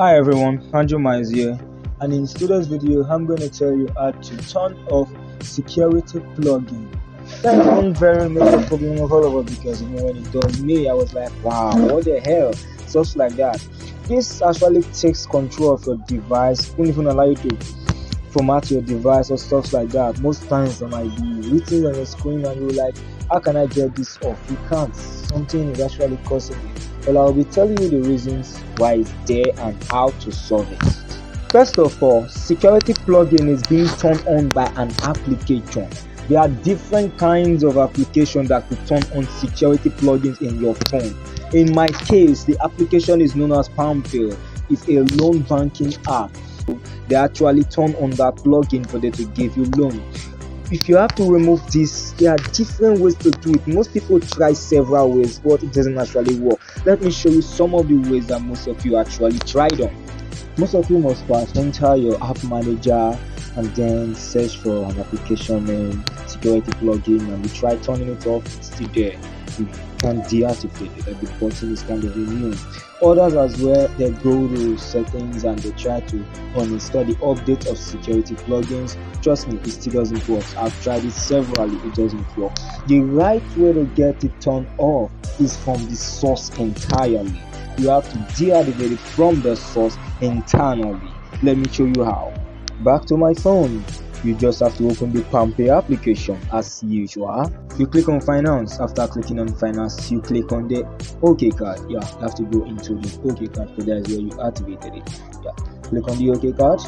Hi everyone, Andrew Mize here, and in today's video I'm going to tell you how to turn off security plugin. That's one very major problem of all of us, because even when it done me, I was like, wow, what the hell, stuff like that. This actually takes control of your device, won't even allow you to format your device or stuff like that. Most times there might be written on your screen and you're like, how can I get this off? You can't. Something is actually causing it. Well, I'll be telling you the reasons why it's there and how to solve it. First of all, security plugin is being turned on by an application. There are different kinds of applications that could turn on security plugins in your phone. In my case, the application is known as palmpay. It's a loan banking app. They actually turn on that plugin for them to give you loan. If you have to remove this, there are different ways to do it. Most people try several ways, but it doesn't actually work. Let me show you some of the ways that most of you actually tried on. Most of you must first enter your app manager and then search for an application name, security plugin, and you try turning it off. It's still there. You can deactivate it, and the button is kind of immune. Others as well, they go to settings and they try to uninstall the update of security plugins. Trust me, it still doesn't work. I've tried it severally, it doesn't work. The right way to get it turned off is from the source entirely. You have to deactivate it from the source internally. Let me show you how. Back to my phone. You just have to open the palmpay application as usual. You click on finance. After clicking on finance, you click on the OK card. Yeah, you have to go into the OK card, because that's where you activated it. Yeah, click on the OK card.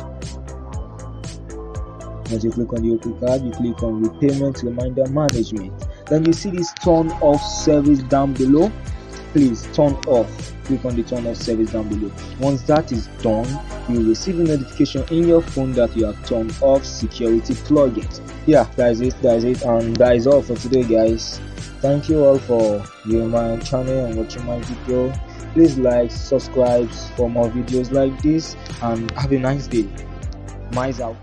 Once you click on the OK card, you click on repayment reminder management. Then you see this turn off service down below. Please turn off. Click on the turn off service down below. Once that is done, you will receive a notification in your phone that you have turned off security plugins. Yeah, that's it, and that is all for today, guys. Thank you all for viewing my channel and watching my video. Please like, subscribe for more videos like this, and have a nice day. Mize out.